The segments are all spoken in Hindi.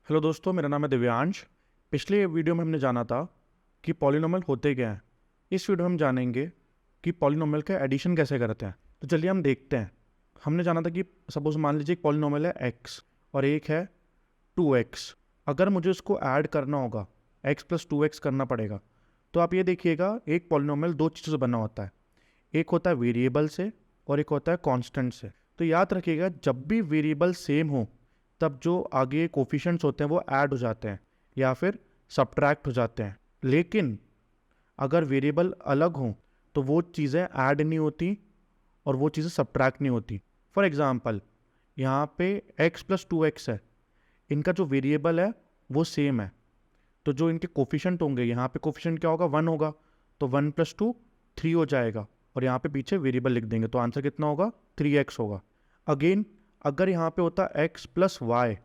हेलो दोस्तों, मेरा नाम है दिव्यांश। पिछले वीडियो में हमने जाना था कि पॉलिनोमियल होते क्या हैं। इस वीडियो में हम जानेंगे कि पॉलिनोमियल का एडिशन कैसे करते हैं। तो चलिए हम देखते हैं। हमने जाना था कि सपोज मान लीजिए एक पॉलिनोमियल है x और एक है 2x। अगर मुझे उसको ऐड करना होगा, x प्लस 2x करना पड़ेगा। तो आप ये देखिएगा, एक पॉलिनोमियल दो चीज़ों से बना होता है। एक होता है वेरिएबल से और एक होता है कांस्टेंट से। तो याद रखिएगा, जब भी वेरिएबल सेम हो तब जो आगे कोफिशिएंट्स होते हैं वो ऐड हो जाते हैं या फिर सब्ट्रैक्ट हो जाते हैं। लेकिन अगर वेरिएबल अलग हों तो वो चीज़ें ऐड नहीं होती और वो चीज़ें सब्ट्रैक्ट नहीं होती। फॉर एग्जांपल, यहाँ पे x प्लस 2x है, इनका जो वेरिएबल है वो सेम है। तो जो इनके कोफिशिएंट होंगे, यहाँ पे कोफिशिएंट क्या होगा, 1 होगा। तो 1 प्लस 2 3 हो जाएगा और यहाँ पे पीछे वेरिएबल लिख देंगे तो आंसर कितना होगा, 3x होगा। अगेन अगर यहाँ पे होता x प्लस वाई,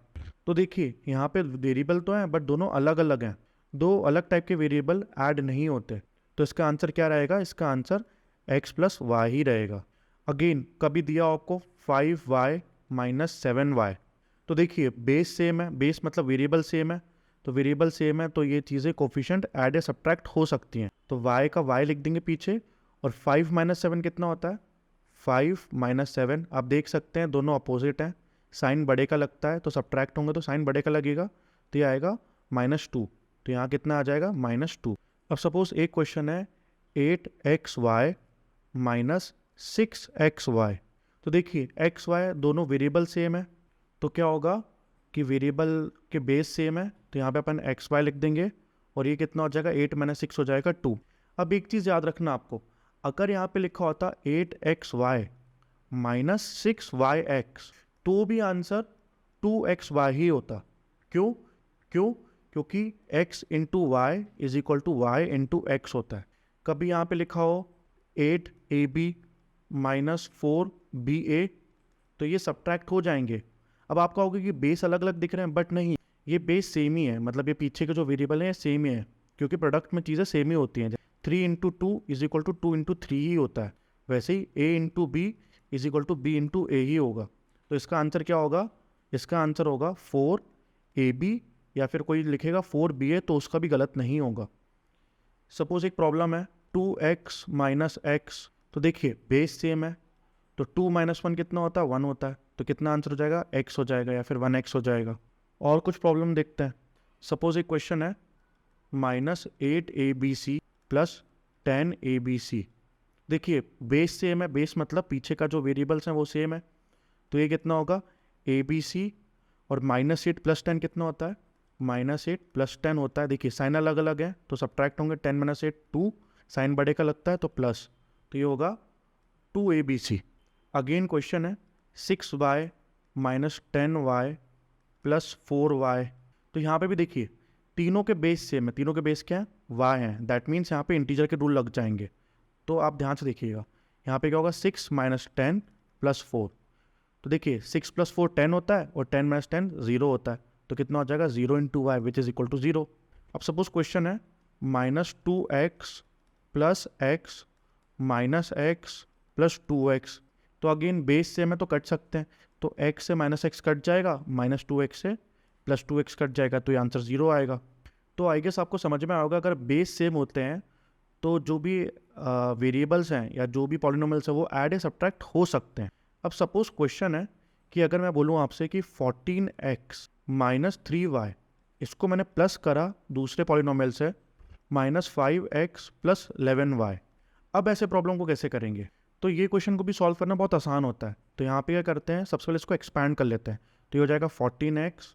तो देखिए यहाँ पे वेरिएबल तो हैं बट दोनों अलग अलग हैं। दो अलग टाइप के वेरिएबल ऐड नहीं होते। तो इसका आंसर क्या रहेगा, इसका answer x plus why he रहेगा। अगेन कभी दिया हो आपको 5y माइनस 7y, तो देखिए बेस सेम है, बेस मतलब वेरिएबल सेम है। तो वेरिएबल सेम है तो ये चीज़ें कोफिशिएंट ऐड या सब्ट्रैक्ट हो सकती हैं। तो y का y लिख देंगे पीछे। और 5 माइनस 7 कितना होता है, 5 माइनस 7। आप देख सकते हैं दोनों अपोजिट हैं, साइन बड़े का लगता है तो सब्ट्रैक्ट होंगे तो साइन बड़े का लगेगा। तो ये आएगा -2। तो यहाँ कितना आ जाएगा, -2। अब सपोज एक क्वेश्चन है 8xy माइनस 6xy। तो देखिए एक्स वाई दोनों वेरिएबल सेम है, तो क्या होगा कि वेरिएबल के बेस सेम है तो यहाँ पे अपन एक्स वाई लिख देंगे और ये कितना हो जाएगा, 8 माइनस 6 हो जाएगा 2। अब एक चीज़ याद रखना आपको, अगर यहाँ पे लिखा होता 8xy माइनस 6yx तो भी आंसर 2xy ही होता। क्यों क्यों क्योंकि x into y is equal to y into x होता है। कभी यहाँ पे लिखा हो 8ab माइनस 4ba तो ये सब्ट्रैक्ट हो जाएंगे। अब आप कहोगे कि बेस अलग अलग दिख रहे हैं, बट नहीं, ये बेस सेम ही है। मतलब ये पीछे के जो वेरिएबल हैं सेम ही है, क्योंकि प्रोडक्ट में चीज़ें सेम ही होती हैं। 3 into 2 is equal to 2 into 3 ही होता है। वैसे ही a into B is equal to B into A ही होगा। तो इसका आंसर क्या होगा, इसका आंसर होगा 4ab, या फिर कोई लिखेगा 4ba तो उसका भी गलत नहीं होगा। सपोज एक प्रॉब्लम है 2x माइनस एक्स। तो देखिए बेस सेम है तो 2 माइनस 1 कितना होता है, 1 होता है। तो कितना आंसर हो जाएगा, x हो जाएगा या फिर 1x हो जाएगा। और कुछ प्रॉब्लम देखते हैं। सपोज एक क्वेश्चन है -8abc प्लस 10abc। देखिए बेस सेम है, बेस मतलब पीछे का जो वेरिएबल्स हैं वो सेम है। तो ये कितना होगा, abc और -8 प्लस 10 कितना होता है, -8 प्लस 10 होता है। देखिए साइन अलग अलग है तो सब्ट्रैक्ट होंगे, 10 माइनस 8 2, साइन बड़े का लगता है तो प्लस। तो ये होगा 2abc। अगेन क्वेश्चन है 6y minus 10y plus 4y। तो यहाँ पे भी देखिए तीनों के बेस सेम है, तीनों के बेस क्या है, y हैं। दैट मीन्स यहाँ पे इंटीजर के रूल लग जाएंगे। तो आप ध्यान से देखिएगा, यहाँ पे क्या होगा, 6 माइनस 10 प्लस 4। तो देखिए 6 प्लस 4 10 होता है और 10 माइनस 10 0 होता है। तो कितना हो जाएगा, 0 into y which is equal to 0। अब सपोज क्वेश्चन है -2x plus x minus x plus 2x। तो अगेन बेस सेम है तो कट सकते हैं। तो x से -x कट जाएगा, -2x से +2x कट जाएगा, तो ये आंसर 0 आएगा। तो आई गेस आपको समझ में आएगा, अगर बेस सेम होते हैं तो जो भी वेरिएबल्स हैं या जो भी पॉलिनोमियल्स हैं वो ऐड या सब्ट्रैक्ट हो सकते हैं। अब सपोज क्वेश्चन है कि अगर मैं बोलूँ आपसे कि 14x माइनस 3y, इसको मैंने प्लस करा दूसरे पॉलिनोमियल से -5x प्लस 11y। अब ऐसे प्रॉब्लम को कैसे करेंगे, तो ये क्वेश्चन को भी सॉल्व करना बहुत आसान होता है। तो यहाँ पे क्या करते हैं, सबसे पहले इसको एक्सपैंड कर लेते हैं। तो ये हो जाएगा 14x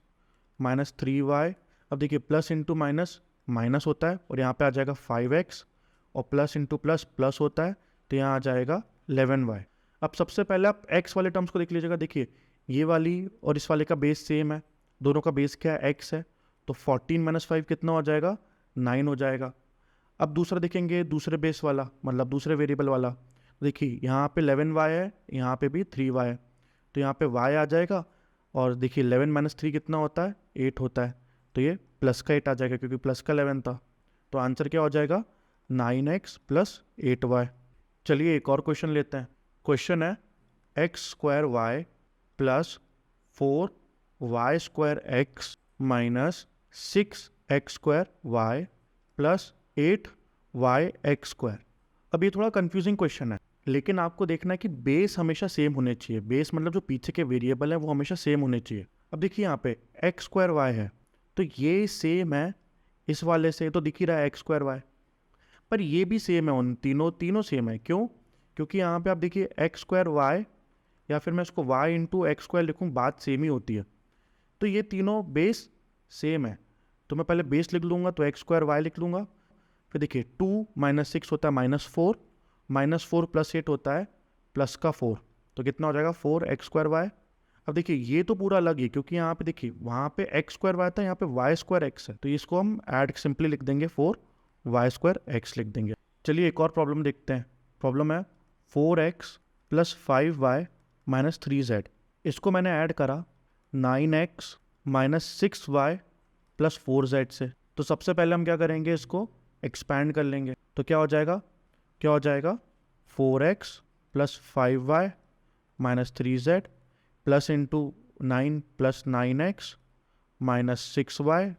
माइनस 3y। अब देखिए प्लस इंटू माइनस माइनस होता है और यहाँ पे आ जाएगा 5x, और प्लस इंटू प्लस प्लस होता है तो यहाँ आ जाएगा 11y। अब सबसे पहले आप x वाले टर्म्स को देख लीजिएगा। देखिए ये वाली और इस वाले का बेस सेम है, दोनों का बेस क्या है, x है। तो 14 माइनस 5 कितना हो जाएगा, 9 हो जाएगा। अब दूसरा देखेंगे, दूसरे बेस वाला मतलब दूसरे वेरिएबल वाला। देखिए यहाँ पे 11y है, यहाँ पे भी 3y है। तो यहाँ पे y आ जाएगा और देखिए 11 माइनस 3 कितना होता है, 8 होता है। तो ये प्लस का 8 आ जाएगा क्योंकि प्लस का 11 था। तो आंसर क्या हो जाएगा, 9x प्लस 8y। चलिए एक और क्वेश्चन लेते हैं। क्वेश्चन है x square y plus 4y square x minus 6x² y plus 8y(x²). अब ये थोड़ा कंफ्यूजिंग क्वेश्चन है, लेकिन आपको देखना है कि बेस हमेशा सेम होने चाहिए। बेस मतलब जो पीछे के वेरिएबल है वो हमेशा सेम होने चाहिए। अब देखिए यहाँ पे x² y है, तो ये सेम है इस वाले से, तो दिख ही रहा है x² y, पर ये भी सेम है, उन तीनों सेम है। क्यों? क्योंकि यहाँ पे आप देखिए x² y, या फिर मैं इसको y इंटू x² लिखूँ, बात सेम ही होती है। तो ये तीनों बेस सेम है, तो मैं पहले बेस लिख लूँगा, तो x² y लिख लूँगा। फिर देखिए 2 - 6 होता है -4, -4 + 8 होता है +4, तो कितना हो जाएगा 4x² y। अब देखिए ये तो पूरा अलग ही, क्योंकि यहाँ पे देखिए वहाँ पे x² y था, यहाँ पे y² x है, तो इसको हम ऐड सिंपली लिख देंगे, 4y² x लिख देंगे। चलिए एक और प्रॉब्लम देखते हैं। प्रॉब्लम है 4x + 5y - 3z। इसको मैंने ऐड करा 9x - 6y + 4z से। तो सबसे पहले हम क्या करेंगे, इसको एक्सपैंड कर लेंगे, तो क्या हो जाएगा 4x + 5y - 3z plus into 9 + 9x - 6y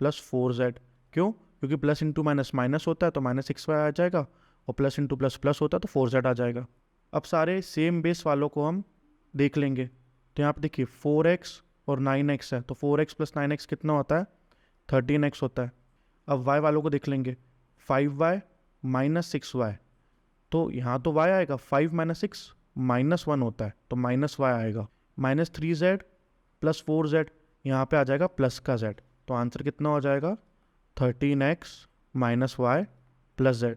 + 4z। क्यों? क्योंकि प्लस इंटू माइनस माइनस होता है, तो -6y आ जाएगा, और प्लस इंटू प्लस प्लस होता है, तो 4z आ जाएगा। अब सारे सेम बेस वालों को हम देख लेंगे, तो यहाँ पे देखिए 4x और 9x है, तो 4x + 9x कितना होता है, 13x होता है। अब y वालों को देख लेंगे, 5y - 6y, तो यहाँ तो y आएगा, 5 - 6 -1 होता है, तो -y आएगा। -3z + 4z, यहाँ पे आ जाएगा प्लस का z, तो आंसर कितना हो जाएगा 13x - y + z।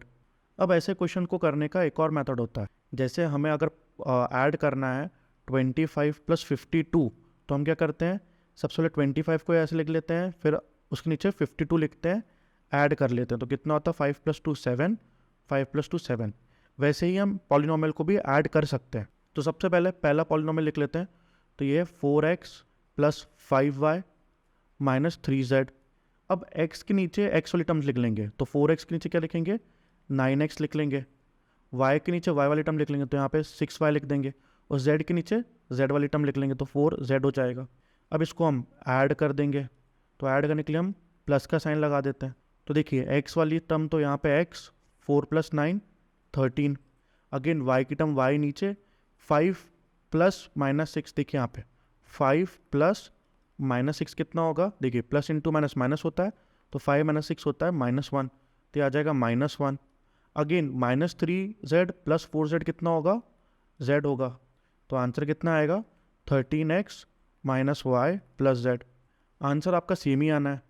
अब ऐसे क्वेश्चन को करने का एक और मेथड होता है, जैसे हमें अगर ऐड करना है 25 + 52, तो हम क्या करते हैं, सबसे पहले 25 को ऐसे लिख लेते हैं, फिर उसके नीचे 52 लिखते हैं, ऐड कर लेते हैं, तो कितना होता है 5 + 2 7, 5 + 2 7। वैसे ही हम पॉलिनोमियल को भी ऐड कर सकते हैं। तो सबसे पहले पहला पॉलिनोमियल लिख लेते हैं, तो ये 4x + 5y - 3z। अब x के नीचे x वाली टर्म्स लिख लेंगे, तो 4x के नीचे क्या लिखेंगे, 9x लिख लेंगे, y के नीचे y वाली टर्म लिख लेंगे, तो यहाँ पे 6y लिख देंगे, और z के नीचे z वाली टर्म लिख लेंगे, तो 4z हो जाएगा। अब इसको हम ऐड कर देंगे, तो ऐड करने के लिए हम प्लस का साइन लगा देते हैं, तो देखिए x वाली टर्म तो यहाँ पे x, 4 + 9 13, अगेन y की टर्म y नीचे, 5 + -6, देखिए यहाँ पे 5 + -6 कितना होगा, देखिए प्लस इंटू माइनस माइनस होता है, तो 5 - 6 होता है -1, तो आ जाएगा -1। अगेन -3z + 4z कितना होगा, z होगा, तो आंसर कितना आएगा 13x - y + z। आंसर आपका सेम ही आना है।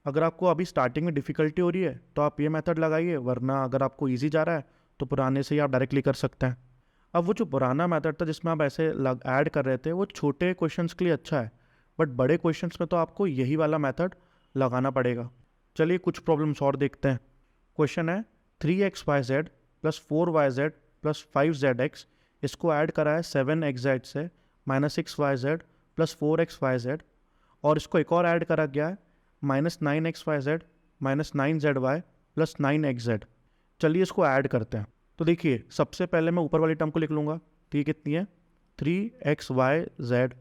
अगर आपको अभी स्टार्टिंग में डिफ़िकल्टी हो रही है तो आप ये मेथड लगाइए, वरना अगर आपको ईजी जा रहा है तो पुराने से ही आप डायरेक्टली कर सकते हैं। अब वो जो पुराना मेथड था जिसमें आप ऐसे ऐड कर रहे थे, वो छोटे क्वेश्चंस के लिए अच्छा है, बट बड़े क्वेश्चंस में तो आपको यही वाला मेथड लगाना पड़ेगा। चलिए कुछ प्रॉब्लम्स और देखते हैं। क्वेश्चन है 3xyz + 4yz + 5zx, इसको ऐड करा है 7xz से -6yz + 4xyz, और इसको एक और ऐड करा गया है -9xyz -9zy + 9xz। चलिए इसको ऐड करते हैं, तो देखिए सबसे पहले मैं ऊपर वाली टर्म को लिख लूँगा, तो ये कितनी है 3xyz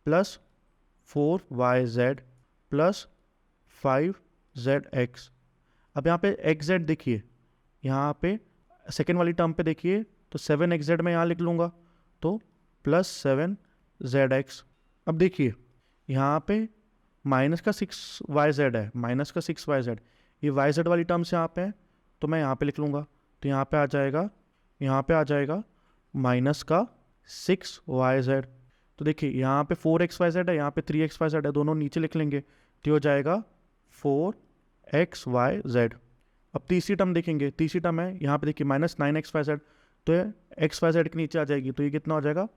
+ 4yz + 5zx। अब यहाँ पे xz देखिए, यहाँ पे सेकेंड वाली टर्म पे देखिए, तो 7xz मैं यहाँ लिख लूँगा, तो +7zx। अब देखिए यहाँ पे -6yz है, -6yz, ये yz वाली टर्म्स यहाँ पे है, तो मैं यहाँ पे लिख लूँगा, तो यहाँ पे आ जाएगा -6yz। तो देखिए यहाँ पे 4xyz है, यहाँ पे 3xyz है, दोनों नीचे लिख लेंगे, तो हो जाएगा 4xyz। अब तीसरी टर्म देखेंगे, तीसरी टर्म है यहाँ पे देखिए -9xyz, तो ये xyz के नीचे आ जाएगी, तो ये कितना हो जाएगा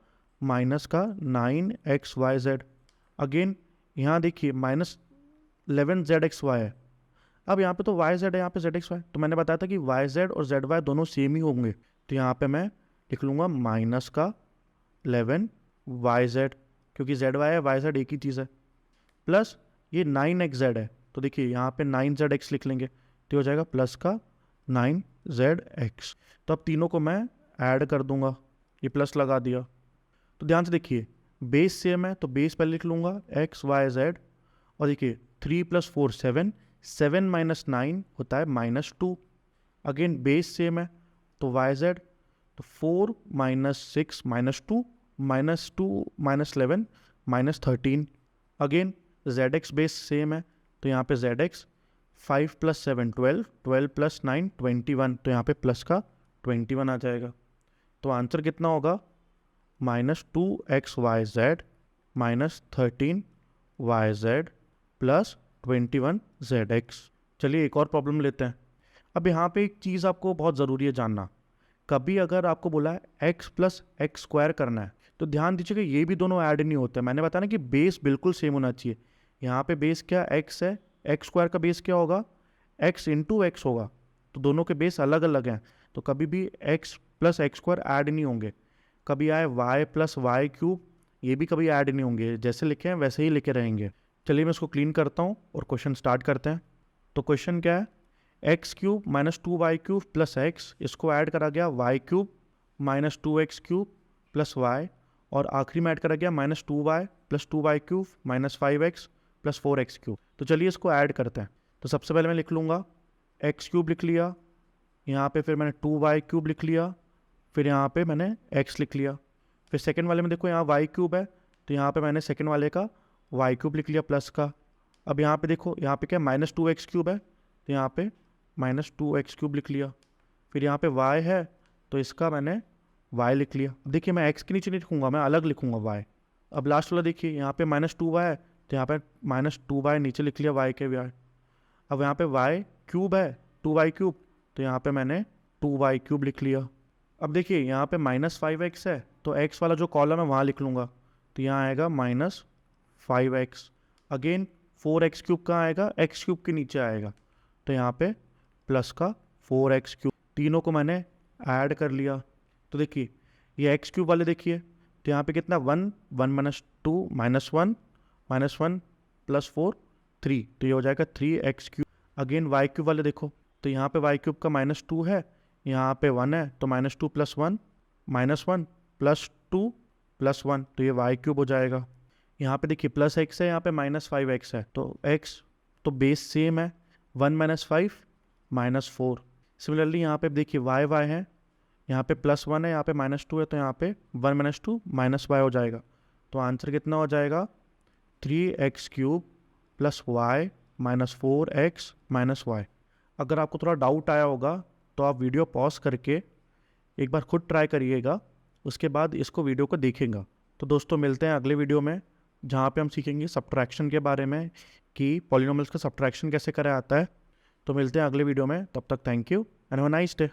-9xyz। अगेन यहाँ देखिए -11zxy है। अब यहाँ पे तो yz है, यहाँ पे zxy, तो मैंने बताया था कि yz और zy दोनों सेम ही होंगे, तो यहाँ पे मैं लिख लूँगा -11yz, क्योंकि zy है yz एक ही चीज़ है, प्लस ये 9xz है, तो देखिए यहाँ पे 9zx लिख लेंगे, तो हो जाएगा प्लस का 9zx। तो अब तीनों को मैं ऐड कर दूंगा, ये प्लस लगा दिया। तो ध्यान से देखिए बेस सेम है, तो बेस पहले लिख लूँगा x y z, और देखिए 3 + 4 7, 7 - 9 होता है -2। अगेन बेस सेम है तो वाई जेड, तो 4 - 6 -2 -2 -11 -13। Again Z x base same है तो यहाँ पे जेड एक्स 5 + 7 12, 12 + 9 21, तो यहाँ पे प्लस का 21 आ जाएगा। तो आंसर कितना होगा -2xyz -13yz + 21zx। चलिए एक और प्रॉब्लम लेते हैं। अब यहाँ पे एक चीज़ आपको बहुत ज़रूरी है जानना, कभी अगर आपको बोला है x + x² करना है तो ध्यान दीजिएगा ये भी दोनों ऐड नहीं होते। मैंने बताया ना कि बेस बिल्कुल सेम होना चाहिए। यहाँ पे बेस क्या x है, x² का बेस क्या होगा, x × x होगा, तो दोनों के बेस अलग अलग हैं, तो कभी भी x + x² ऐड नहीं होंगे। कभी आए y + y³, ये भी कभी ऐड नहीं होंगे, जैसे लिखे हैं वैसे ही लिखे रहेंगे। चलिए मैं इसको क्लीन करता हूँ और क्वेश्चन स्टार्ट करते हैं। तो क्वेश्चन क्या है, x³ - 2y³ + x, इसको ऐड करा गया y³ - 2x³ + y, और आखिरी में ऐड करा गया -2y + 2y³ - 5x + 4x³। तो चलिए इसको ऐड करते हैं। तो सबसे पहले मैं लिख लूँगा x³ लिख लिया, यहाँ पे फिर मैंने 2y³ लिख लिया, फिर यहाँ पे मैंने x लिख लिया। फिर सेकंड वाले में देखो यहाँ y³ है तो यहाँ पे मैंने सेकंड वाले का y³ लिख लिया प्लस का। अब यहाँ पे देखो, यहाँ पे क्या -2x³ है तो यहाँ पे -2x³ लिख लिया। फिर यहाँ पे y है तो इसका मैंने y लिख लिया। देखिए मैं x के नीचे नहीं लिखूँगा, मैं अलग लिखूँगा y। अब लास्ट वाला देखिए, यहाँ पे -2y है तो यहाँ पे -2y नीचे लिख लिया y के y। अब यहाँ पे y³ है 2y³ तो यहाँ पे मैंने 2y³ लिख लिया। अब देखिए यहाँ पे -5x है तो x वाला जो कॉलम है वहाँ लिख लूँगा, तो यहाँ आएगा -5x। अगेन 4x³ कहाँ आएगा, x³ के नीचे आएगा, तो यहाँ पे प्लस का 4x³। तीनों को मैंने ऐड कर लिया। तो देखिए ये x³ वाले देखिए, तो यहाँ पे कितना 1 1 - 2 -1 -1 + 4 3, तो ये हो जाएगा 3x³। अगेन y³ वाले देखो, तो यहाँ पे y³ का -2 है, यहाँ पे 1 है तो -2 + 1 -1 + 2 + 1, तो ये y³ हो जाएगा। यहाँ पे देखिए +x है, यहाँ पे -5x है, तो x तो बेस सेम है 1 - 5 -4। सिमिलरली यहाँ पे देखिए y है, यहाँ पे +1 है, यहाँ पे -2 है, तो यहाँ पे 1 - 2 -y हो जाएगा। तो आंसर कितना हो जाएगा 3x³ + y - 4x - y। अगर आपको थोड़ा डाउट आया होगा तो आप वीडियो पॉज करके एक बार खुद ट्राई करिएगा, उसके बाद इसको वीडियो को देखेंगे। तो दोस्तों मिलते हैं अगले वीडियो में, जहाँ पे हम सीखेंगे सब्ट्रैक्शन के बारे में कि पॉलिनोमियल्स का सब्ट्रैक्शन कैसे करा जाता है। तो मिलते हैं अगले वीडियो में, तब तक thank you and have a nice day.